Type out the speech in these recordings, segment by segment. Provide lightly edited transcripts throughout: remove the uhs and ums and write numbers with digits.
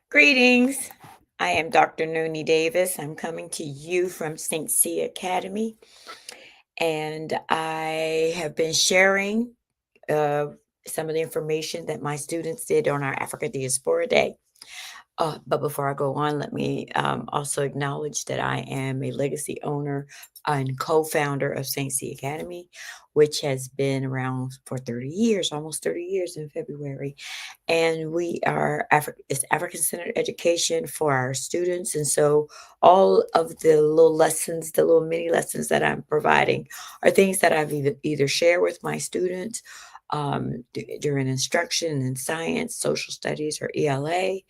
Greetings. I am Dr. Noni Davis. I'm coming to you from St. C Academy, and I have been sharing uh, some of the information that my students did on our Africa Diaspora Day. But before I go on, let me also acknowledge that I am a legacy owner and co-founder of St. C Academy, which has been around for 30 years, almost 30 years in February. And we are it's African-centered education for our students. And so all of the little lessons, the little mini lessons that I'm providing are things that I've either shared with my students during instruction in science, social studies, or ELA,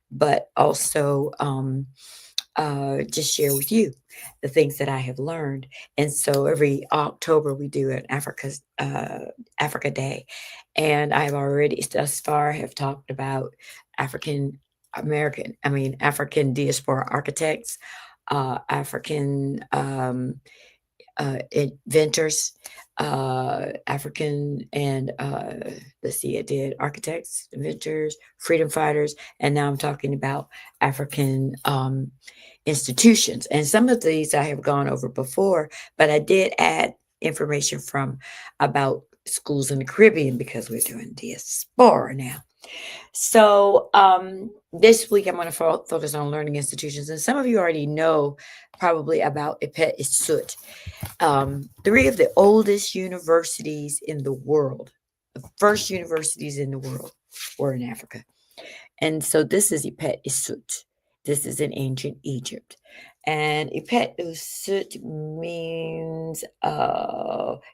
but also just share with you the things that I have learned. And so every October we do an Africa Day, and I've already thus far have talked about African African diaspora architects, African inventors, African and let's see, I did architects, inventors, freedom fighters, and now I'm talking about African institutions. And some of these I have gone over before, but I did add information from about schools in the Caribbean because we're doing diaspora now. So this week I'm going to focus on learning institutions, and some of you already know probably about Ipet Isut. Three of the oldest universities in the world, the first universities in the world, were in Africa. And so this is Ipet Isut. This is in ancient Egypt. And Ipet Isut means,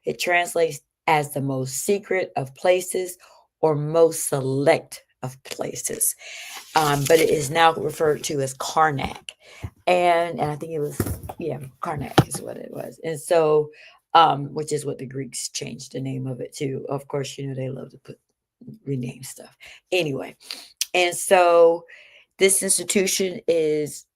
it translates as the most secret of places or most select of places. But it is now referred to as Karnak. And I think it was, yeah, Karnak is what it was. And so, which is what the Greeks changed the name of it to. Of course, they love to rename stuff. Anyway, and so this institution let's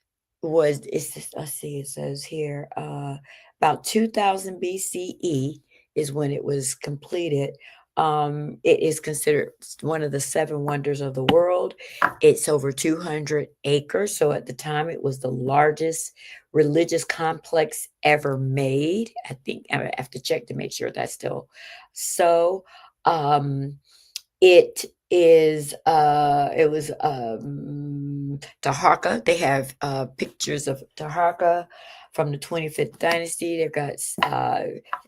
see, it says here, about 2000 BCE is when it was completed. It is considered one of the seven wonders of the world. It's over 200 acres. So at the time, it was the largest religious complex ever made. I think I have to check to make sure that's still so. It is it was Taharka. They have pictures of Taharka from the 25th dynasty. They've got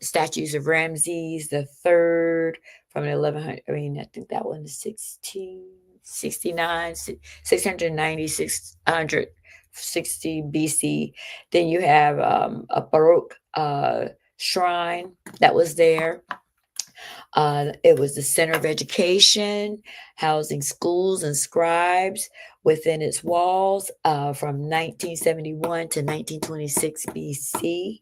statues of Ramses the third from the 1100. I think that one is 1669, 690, 660 BC. Then you have a Baroque shrine that was there. It was the center of education, housing schools and scribes within its walls from 1971 to 1926 BC.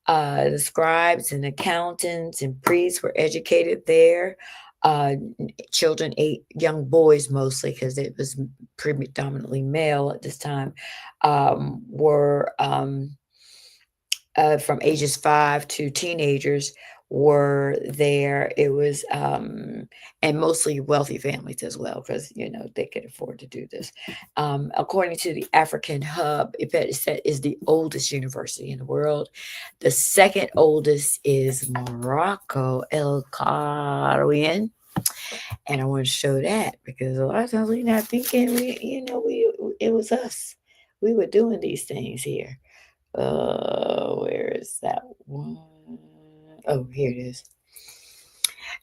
The scribes and accountants and priests were educated there. Children, young boys mostly, because it was predominantly male at this time, were from ages 5 to teenagers were there. It was and mostly wealthy families as well, because they could afford to do this. According to the African Hub, Ipet is the oldest university in the world. The second oldest is Morocco, El Qarawiyyin. And I want to show that because a lot of times we're not thinking it was us. We were doing these things here. Where is that one? Oh, here it is.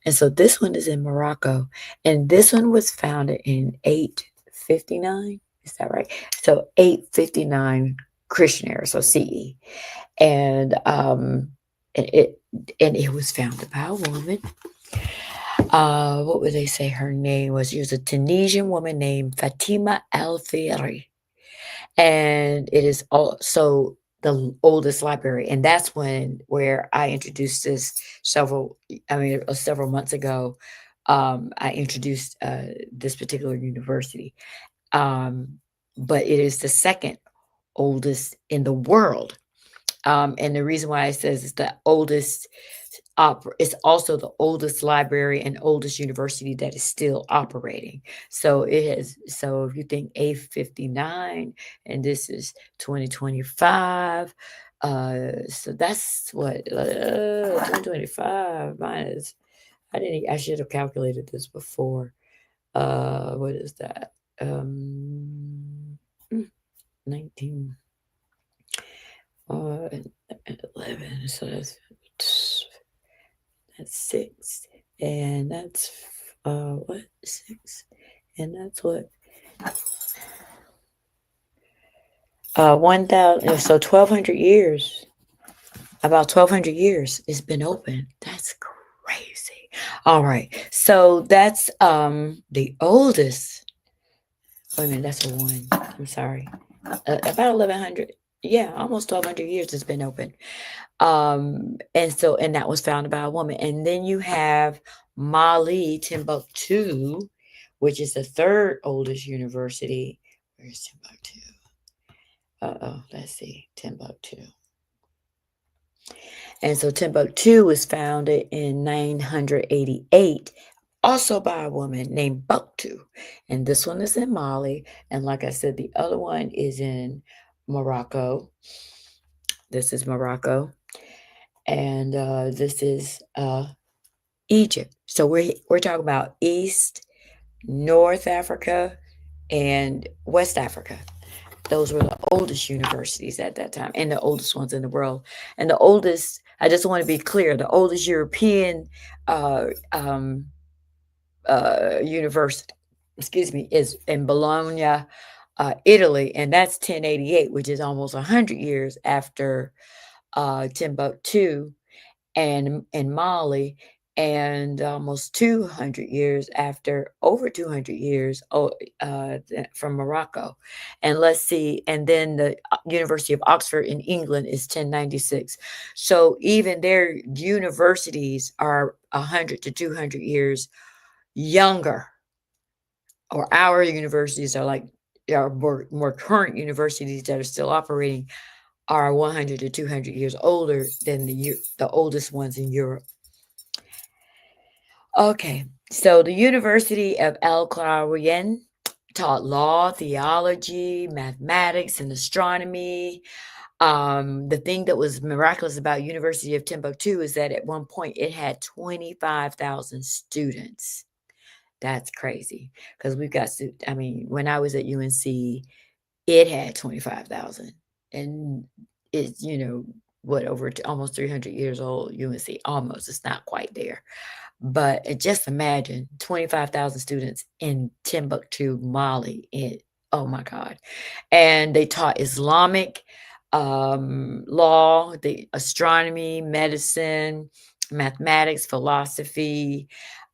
And so this one is in Morocco, and this one was founded in 859. Is that right? So 859 Christian era, so CE, and it was founded by a woman. What would they say her name was? She was a Tunisian woman named Fatima El Firi. And it is also the oldest library, and that's where I introduced this several months ago. I introduced this particular university, but it is the second oldest in the world. And the reason why it says it's the oldest It's also the oldest library and oldest university that is still operating. So if you think A59 and this is 2025, so that's what 2025 minus. I should have calculated this before. What is that? 19 and 11. So that's 6, and that's what 6, and that's what 1,000. So 1,200 years. About 1,200 years it's been open. That's crazy. All right, so that's the oldest. Wait a minute, that's a 1. I'm sorry. About 1,100. Yeah, almost 1,200 years it's been open. And that was founded by a woman. And then you have Mali, Timbuktu, which is the third oldest university. Where's Timbuktu? Let's see, Timbuktu. And so Timbuktu was founded in 988, also by a woman named Buktu. And this one is in Mali. And like I said, the other one is in Morocco. This is Morocco. And this is Egypt. So we're talking about East, North Africa, and West Africa. Those were the oldest universities at that time, and the oldest ones in the world. And the oldest, I just want to be clear, the oldest European university, is in Bologna, Italy, and that's 1088, which is almost 100 years after Timbuktu and Mali, and almost 200 years after, over 200 years from Morocco. And let's see, and then the University of Oxford in England is 1096. So even their universities are 100 to 200 years younger, or our universities are like our more current universities that are still operating are 100 to 200 years older than the oldest ones in Europe. Okay, so the University of El Qarawiyyin taught law, theology, mathematics, and astronomy. The thing that was miraculous about University of Timbuktu is that at one point it had 25,000 students. That's crazy, because we've got, I mean, when I was at UNC, it had 25,000, and it's, what, over almost 300 years old. UNC, almost, it's not quite there. But just imagine 25,000 students in Timbuktu, Mali. Oh my God. And they taught Islamic law, the astronomy, medicine, mathematics, philosophy.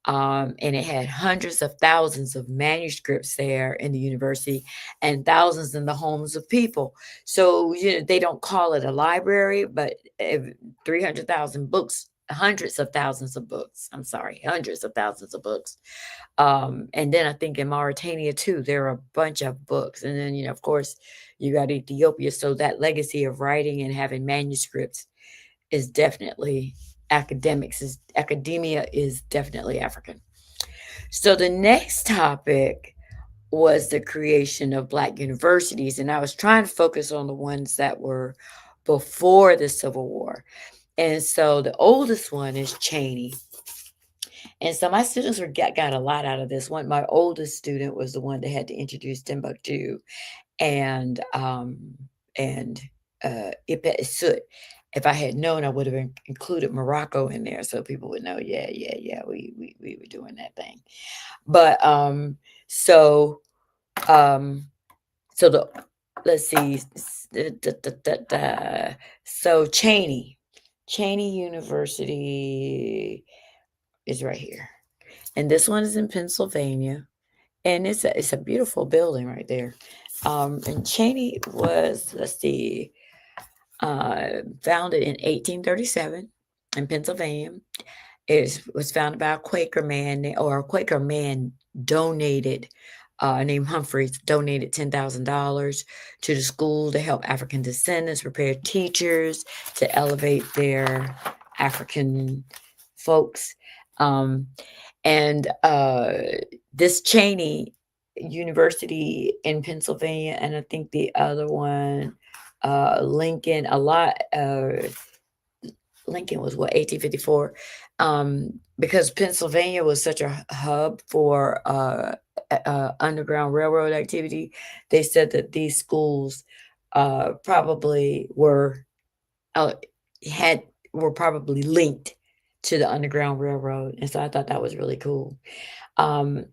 And it had hundreds of thousands of manuscripts there in the university, and thousands in the homes of people. So, they don't call it a library, but 300,000 books, hundreds of thousands of books. I'm sorry, hundreds of thousands of books. And then I think in Mauritania too, there are a bunch of books. And then, of course, you got Ethiopia. So that legacy of writing and having manuscripts is definitely academia is definitely African. So the next topic was the creation of Black universities. And I was trying to focus on the ones that were before the Civil War. And so the oldest one is Cheney. And so my students got a lot out of this one. My oldest student was the one that had to introduce Timbuktu and Ibet Sut. If I had known, I would have included Morocco in there so people would know, yeah, we were doing that thing. But let's see. So Cheney University is right here. And this one is in Pennsylvania. And it's a beautiful building right there. And Cheney was, let's see, founded in 1837 in Pennsylvania. It was founded by a Quaker man, or a Quaker man donated, named Humphreys, donated $10,000 to the school to help African descendants prepare teachers to elevate their African folks. Um, and this Cheney University in Pennsylvania, and I think the other one, Lincoln, a lot. Lincoln was what, 1854, because Pennsylvania was such a hub for Underground Railroad activity. They said that these schools probably uh, had were probably linked to the Underground Railroad, and so I thought that was really cool. Um,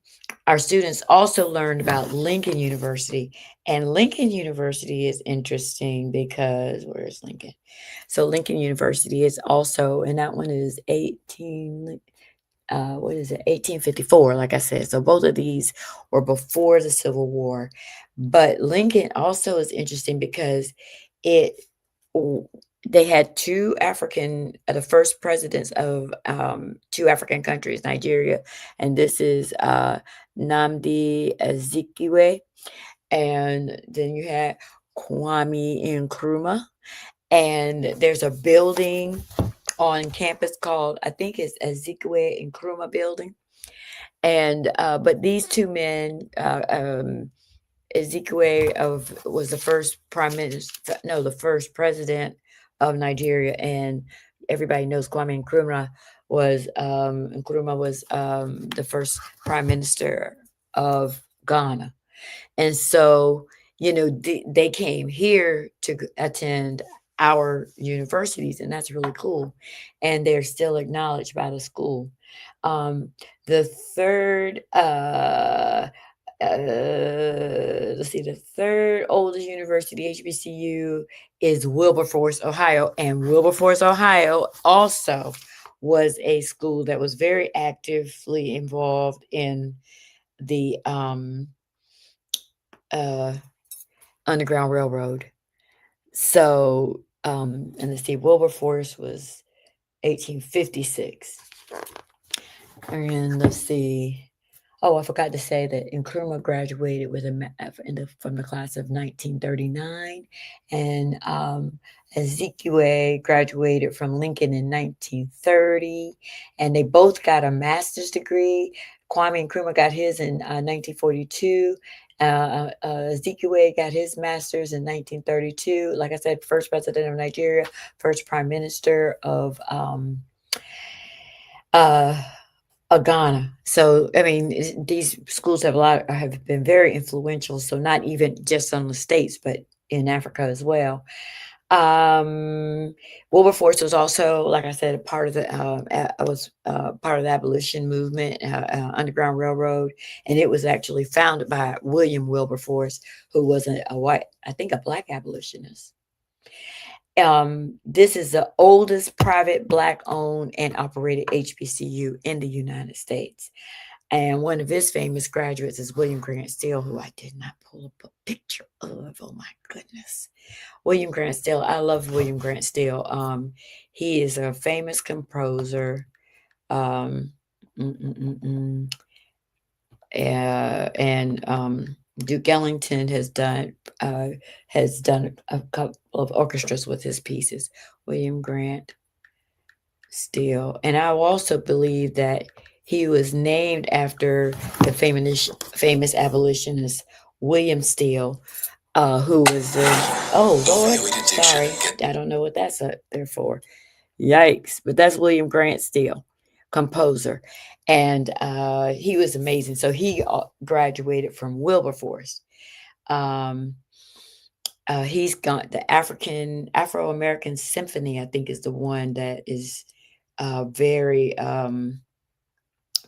our students also learned about Lincoln University, and Lincoln University is interesting because where is Lincoln? So Lincoln University is also, and that one is 1854, like I said. So both of these were before the Civil War. But Lincoln also is interesting because it they had the first presidents of two African countries, Nigeria, and this is Nnamdi Azikiwe, and then you had Kwame Nkrumah, and there's a building on campus called, I think it's Azikiwe Nkrumah Building, and but these two men, Ezekiel was the first prime minister, no, the first president of Nigeria, and everybody knows Kwame Nkrumah was the first prime minister of Ghana, and so they came here to attend our universities, and that's really cool, and they're still acknowledged by the school. Um, the third let's see, the third oldest university, HBCU, is Wilberforce, Ohio. And Wilberforce, Ohio also was a school that was very actively involved in the Underground Railroad. So, and let's see, Wilberforce was 1856. And let's see. Oh, I forgot to say that Nkrumah graduated from the class of 1939, and Ezekiel graduated from Lincoln in 1930, and they both got a master's degree. Kwame Nkrumah got his in 1942. Ezekiel got his master's in 1932. Like I said, first president of Nigeria, first prime minister of Ghana. So, I mean, these schools have been very influential. So, not even just on the states, but in Africa as well. Wilberforce was also, like I said, a part of part of the abolition movement, Underground Railroad, and it was actually founded by William Wilberforce, who was a white, I think, a black abolitionist. This is the oldest private Black-owned and operated HBCU in the United States. And one of his famous graduates is William Grant Still, who I did not pull up a picture of. Oh my goodness. William Grant Still. I love William Grant Still. He is a famous composer. Um, and Duke Ellington has done a couple of orchestras with his pieces. William Grant Still, and I also believe that he was named after the famous abolitionist William Steele, who was oh Lord, sorry, I don't know what that's up there for. Yikes! But that's William Grant Still, composer, and he was amazing. So he graduated from Wilberforce. Um, he's got the Afro-American Symphony, I think, is the one that is very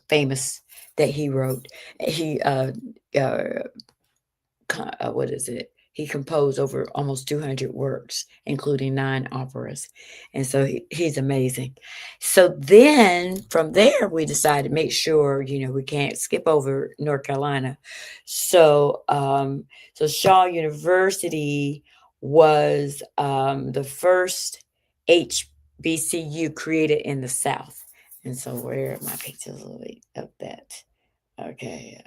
famous that he wrote. He what is it? He composed over almost 200 works, including 9 operas. And so he's amazing. So then from there, we decided to make sure, we can't skip over North Carolina. So, so Shaw University was the first HBCU created in the South. And so where are my pictures of that? Okay.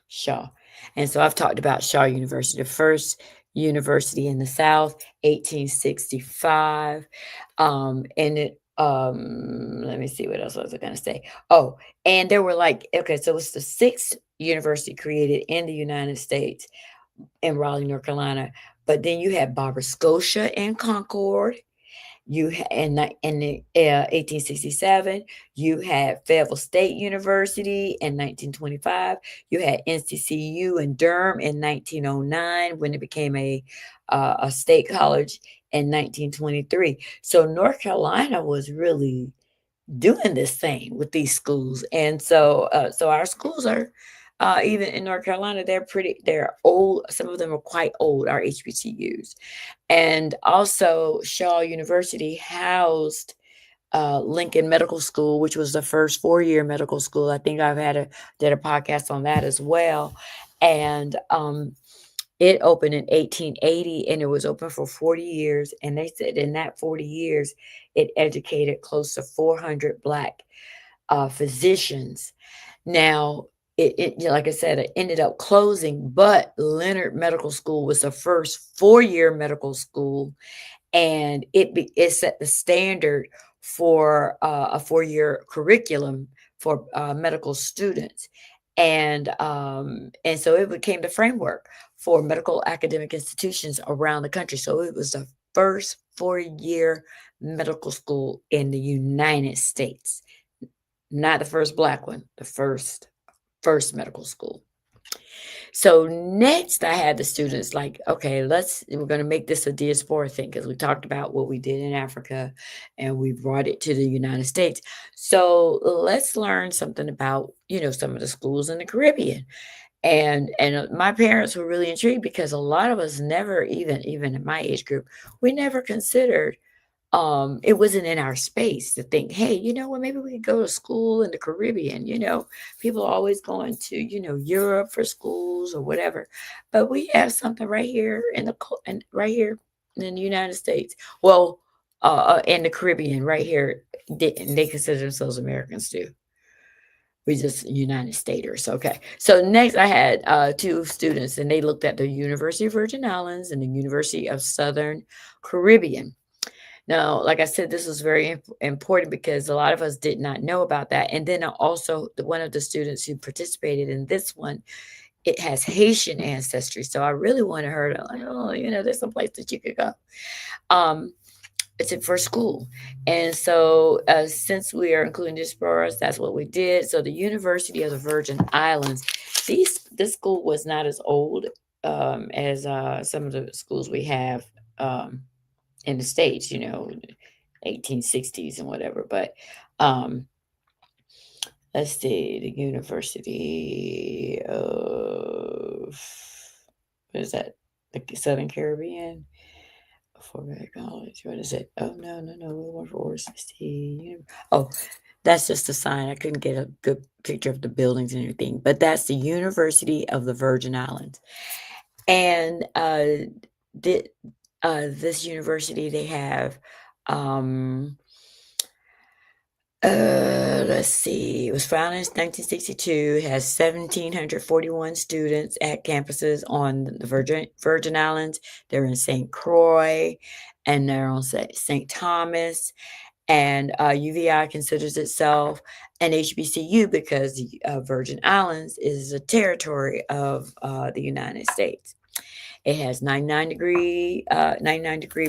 Shaw. And so I've talked about Shaw University, the first university in the South, 1865. And Let me see what else was I gonna say. Oh, and there were like okay, so it's the sixth university created in the United States in Raleigh, North Carolina. But then you had Barbara Scotia and Concord. In the 1867, you had Fayetteville State University in 1925. You had NCCU in Durham in 1909 when it became a state college in 1923. So North Carolina was really doing this thing with these schools, and so our schools are even in North Carolina, they're old. Some of them are quite old. Our HBCUs, and also Shaw University housed Lincoln Medical School, which was the first 4-year medical school. I think did a podcast on that as well, and it opened in 1880, and it was open for 40 years. And they said in that 40 years, it educated close to 400 Black physicians. Now, like I said, it ended up closing, but Leonard Medical School was the first 4-year medical school, and it set the standard for a 4-year curriculum for medical students, and so it became the framework for medical academic institutions around the country. So it was the first 4-year medical school in the United States, not the first Black one, the first medical school. So next I had the students like, okay, we're going to make this a diaspora thing because we talked about what we did in Africa and we brought it to the United States. So let's learn something about, some of the schools in the Caribbean. And my parents were really intrigued because a lot of us never even in my age group, we never considered it wasn't in our space to think, hey, you know what, maybe we could go to school in the Caribbean. People are always going to, Europe for schools or whatever. But we have something right here and right here in the United States. Well, in the Caribbean, right here, they consider themselves Americans too. We just United Staters. Okay. So next I had two students, and they looked at the University of Virgin Islands and the University of Southern Caribbean. Now, like I said, this was very important because a lot of us did not know about that. And then also, one of the students who participated in this one, it has Haitian ancestry. So I really wanted her to, like, oh, there's some place that you could go. It's for school. And so, since we are including diasporas, that's what we did. So the University of the Virgin Islands, this school was not as old as some of the schools we have. In the States, 1860s and whatever. But let's see, the University of, what is that? The Southern Caribbean? Fulbright College. What is it? Oh, no. We went for 60. Oh, that's just a sign. I couldn't get a good picture of the buildings and everything. But that's the University of the Virgin Islands. And this university, they have let's see, it was founded in 1962, has 1,741 students at campuses on the Virgin Islands. They're in St. Croix, and they're on St. Thomas, and UVI considers itself an HBCU because the Virgin Islands is a territory of the United States. It has 99-degree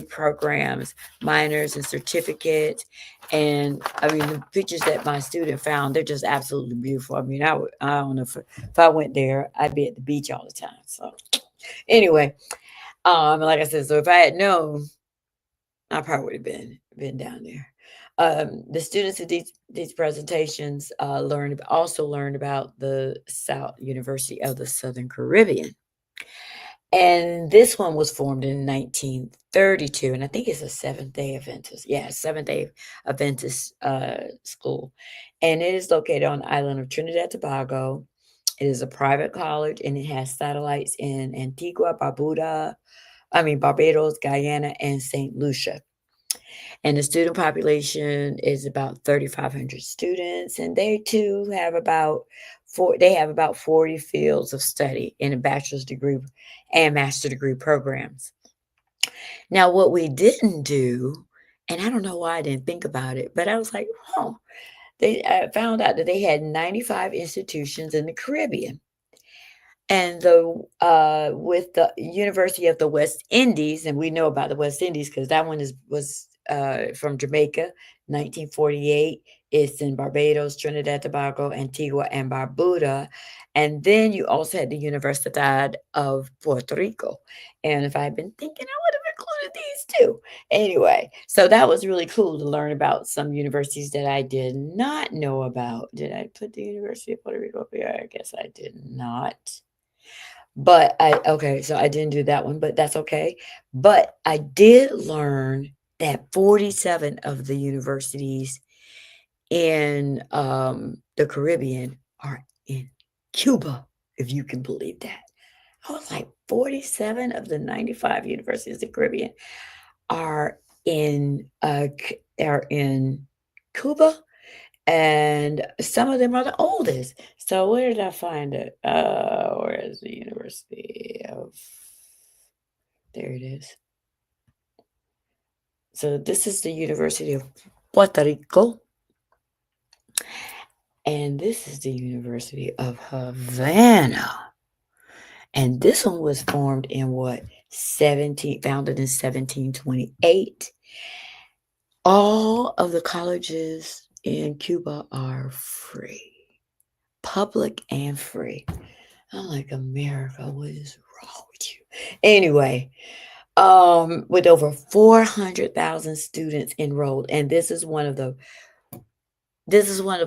programs, minors and certificates. And I mean, the pictures that my student found, they're just absolutely beautiful. I mean, I don't know if I went there, I'd be at the beach all the time. So anyway, like I said, so if I had known, I probably would have been down there. The students at these presentations also learned about the University of the Southern Caribbean. And this one was formed in 1932, and I think it's a Seventh-day Adventist. Yeah, Seventh-day Adventist school. And it is located on the island of Trinidad and Tobago. It is a private college, and it has satellites in Antigua, Barbados, Guyana, and St. Lucia. And the student population is about 3,500 students, and they too have about 40 fields of study in a bachelor's degree and master's degree programs. Now, what we didn't do And I don't know why I didn't think about it, but I was like, huh. I found out that they had 95 institutions in the Caribbean. And with the University of the West Indies, and we know about the West Indies because that one was from Jamaica, 1948. It's in Barbados, Trinidad, Tobago, Antigua, and Barbuda. And then you also had the Universidad of Puerto Rico. And if I had been thinking, I would have included these too. Anyway, so that was really cool to learn about some universities that I did not know about. Did I put the University of Puerto Rico up here? I guess I did not. But okay, so I didn't do that one, but that's okay. But I did learn that 47 of the universities in the Caribbean are in Cuba, if you can believe that. I was like, 47 of the 95 universities in the Caribbean are are in Cuba, and some of them are the oldest. So where did I find it? Where is the University of? There it is. So this is the University of Puerto Rico, and this is the University of Havana. And this one was formed in what? Founded in 1728. All of the colleges in Cuba are free, public and free. I'm like, America, what is wrong with you? Anyway, with over 400,000 students enrolled, and this is one of the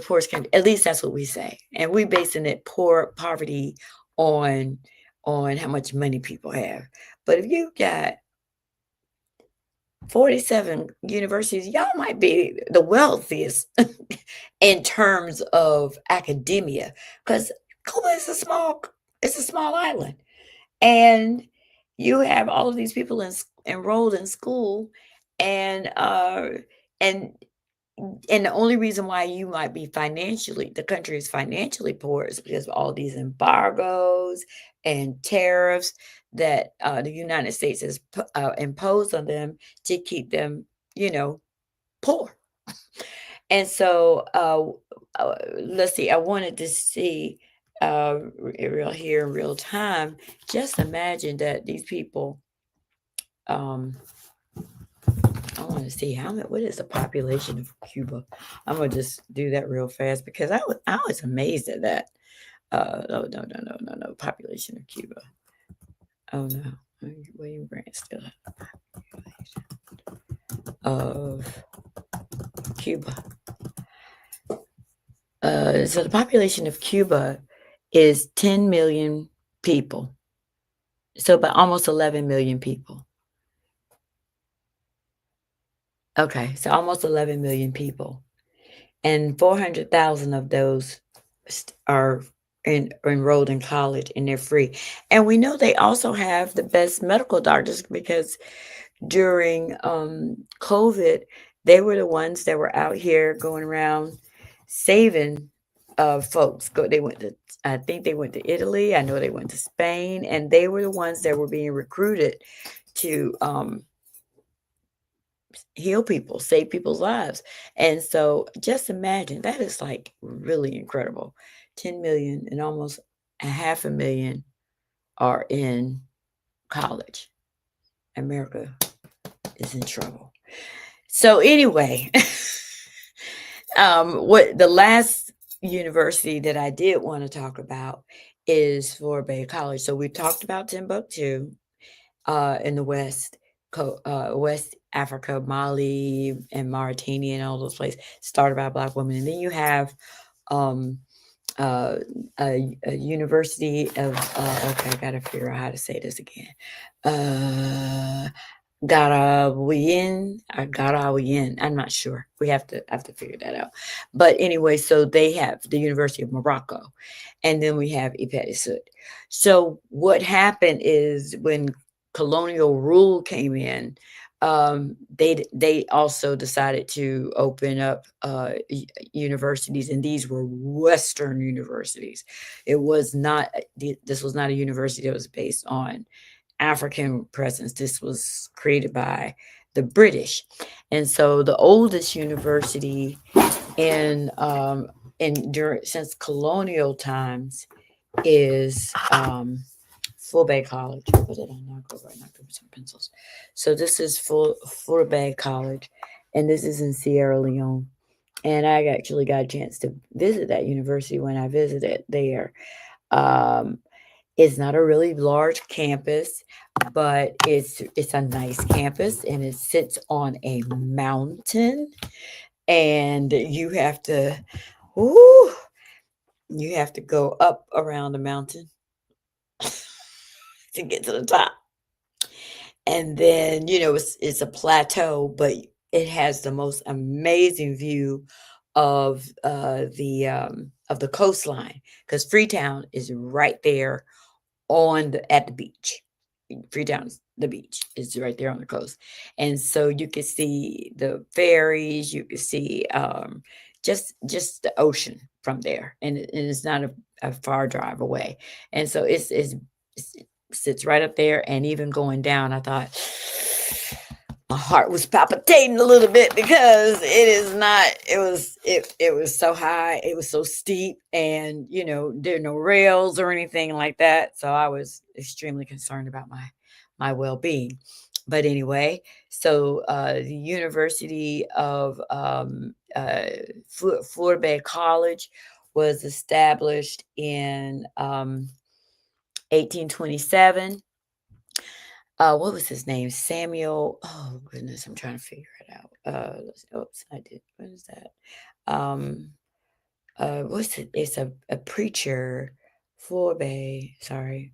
poorest countries. At least that's what we say, and we basing it poverty on how much money people have. But if you got 47 universities, y'all might be the wealthiest in terms of academia, because Cuba is it's a small island, and you have all of these people enrolled in school, and and and the only reason why you might be the country is financially poor is because of all these embargoes and tariffs that the United States has imposed on them to keep them, you know, poor. And so, let's see, I wanted to see here in real time. Just imagine that these people, um, I want to see what is the population of Cuba? I'm gonna just do that real fast because I was amazed at that. No, no, no, no, no, no. Population of Cuba. Oh no, William Grant still have population of Cuba. So the population of Cuba is 10 million people. So about almost 11 million people. Okay, so almost 11 million people. And 400,000 of those are enrolled in college and they're free. And we know they also have the best medical doctors because during COVID, they were the ones that were out here going around saving folks. I think they went to Italy. I know they went to Spain, and they were the ones that were being recruited to heal people, save people's lives. And so just imagine that is like really incredible. 10 million and almost a half a million are in college. America is in trouble. So anyway, what the last university that I did want to talk about is Florida Bay College. So we talked about Timbuktu in the West Africa, Mali and Mauritania and all those places, started by Black women. And then you have um, a university of, okay, I got to figure out how to say this again. Garawian. I'm not sure. We have to figure that out. But anyway, so they have the University of Morocco, and then we have Ipetisud. So what happened is when colonial rule came in, they also decided to open up universities, and these were Western universities. This was not a university that was based on African presence. This was created by the British. And so the oldest university in during since colonial times is Full Bay College. What did I knock over? I knocked over some pencils. So this is Full Bay College, and this is in Sierra Leone. And I actually got a chance to visit that university when I visited there. Um, it's not a really large campus, but it's a nice campus, and it sits on a mountain, and whoo, you have to go up around the mountain to get to the top. And then, it's a plateau, but it has the most amazing view of the coastline, because Freetown is right there at the beach. Freetown's the beach is right there on the coast, and so you can see the ferries. You can see just the ocean from there, and it's not a far drive away. And so it sits right up there, and even going down, I thought my heart was palpitating a little bit, because it was so high, it was so steep, and there are no rails or anything like that, so I was extremely concerned about my well-being. But anyway, so the University of Florida Bay College was established in 1827. What was his name? Samuel. Oh goodness, I'm trying to figure it out. Oops, I did. What is that? Um, what's it? It's a preacher. Forbay. Sorry,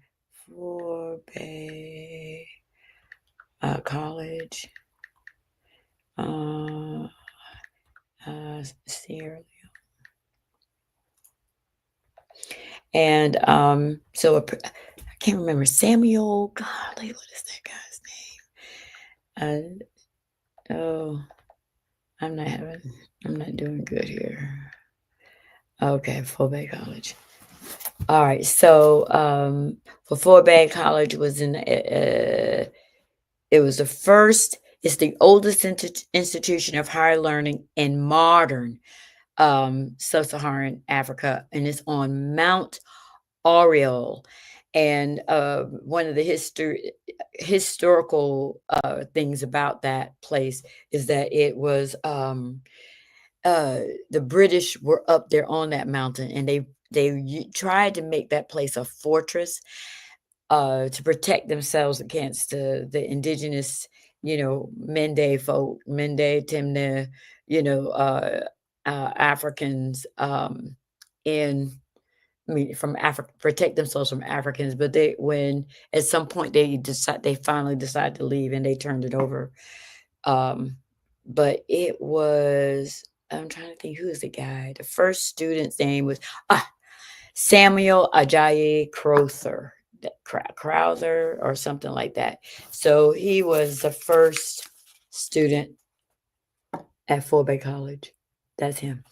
Forbay College. Sierra Leone. And so I can't remember Samuel. Golly, what is that guy's name? Oh, I'm not doing good here. Okay, Full Bay College. All right, so for Full Bay College was it was the first. It's the oldest institution of higher learning in modern sub-Saharan Africa, and it's on Mount Oriole. And one of the historical things about that place is that it was the British were up there on that mountain, and they tried to make that place a fortress to protect themselves against the indigenous, Mende folk, Mende, Timne, Africans in I mean, from Africa, protect themselves from Africans. But when at some point they finally decided to leave, and they turned it over. But it was, I'm trying to think, who is the guy? The first student's name was Samuel Ajayi Crowther or something like that. So he was the first student at Full Bay College. That's him.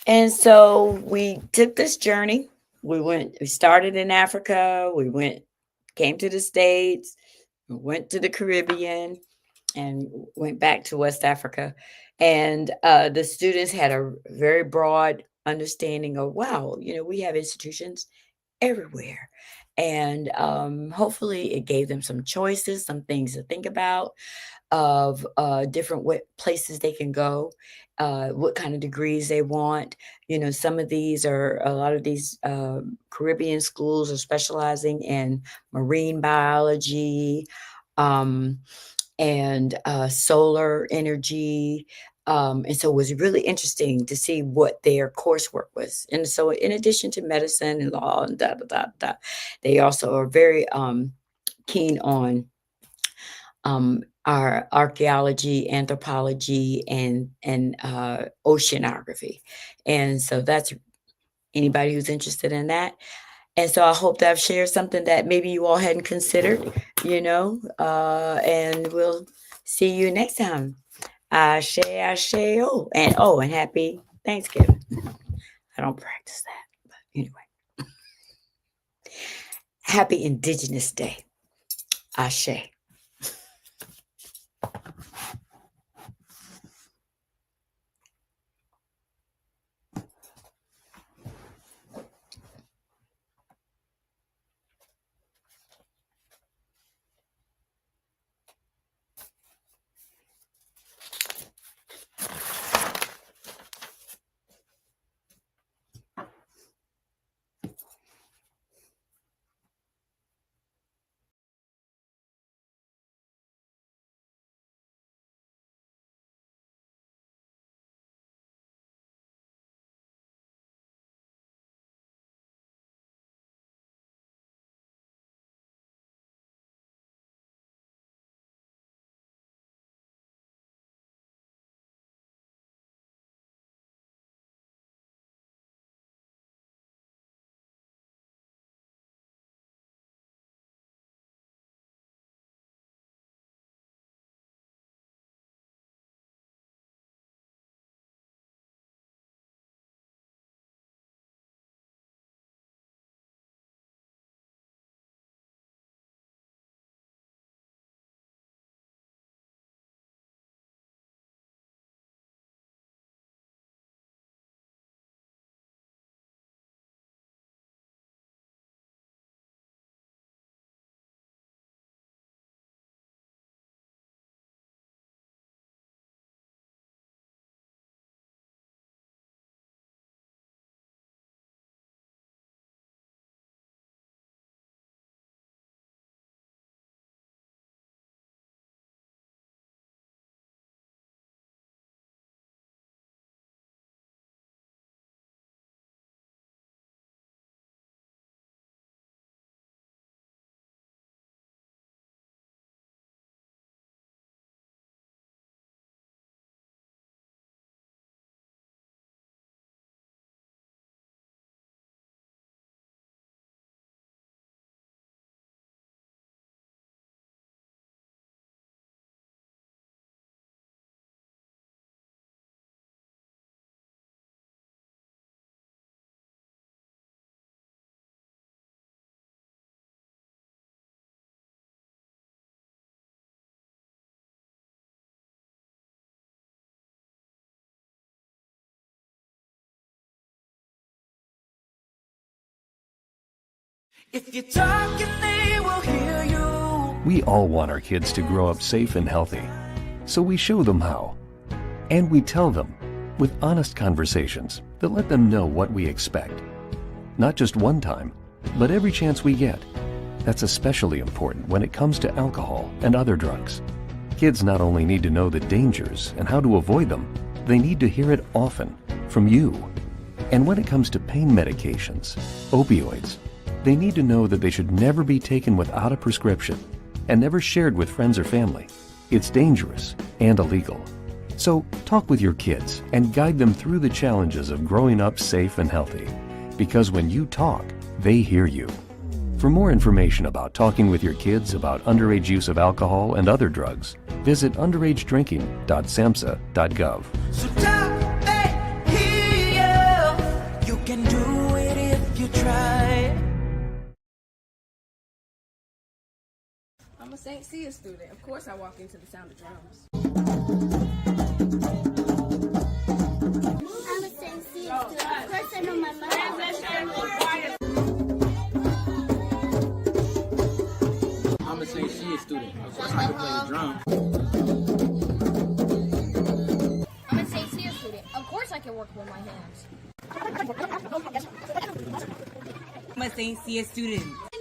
And so we took this journey. We started in Africa. Came to the States, went to the Caribbean, and went back to West Africa. And the students had a very broad understanding of, wow, we have institutions everywhere. And hopefully it gave them some choices, some things to think about, of different places they can go, what kind of degrees they want. A lot of these Caribbean schools are specializing in marine biology, um, and solar energy. And so it was really interesting to see what their coursework was. And so, in addition to medicine and law and they also are very keen on our archaeology, anthropology, and oceanography. And so that's anybody who's interested in that. And so I hope that I've shared something that maybe you all hadn't considered, and we'll see you next time. Ashe, ashe, and happy Thanksgiving. I don't practice that, but anyway. Happy Indigenous Day. Ashe. If you talk and they will hear you. We all want our kids to grow up safe and healthy, so we show them how. And we tell them with honest conversations that let them know what we expect. Not just one time, but every chance we get. That's especially important when it comes to alcohol and other drugs. Kids not only need to know the dangers and how to avoid them, they need to hear it often from you. And when it comes to pain medications, opioids, they need to know that they should never be taken without a prescription and never shared with friends or family. It's dangerous and illegal. So talk with your kids and guide them through the challenges of growing up safe and healthy. Because when you talk, they hear you. For more information about talking with your kids about underage use of alcohol and other drugs, visit underagedrinking.samhsa.gov. So talk, they hear you. You can do it if you try. I'm a St. Cia student. Of course I walk into the sound of drums. I'm a St. Cia student. Of course I know my mother. I'm a St. Cia student. Of course I can play the drum. I'm a St. Cia student. Of course I can work with my hands. I'm a St. Cia student.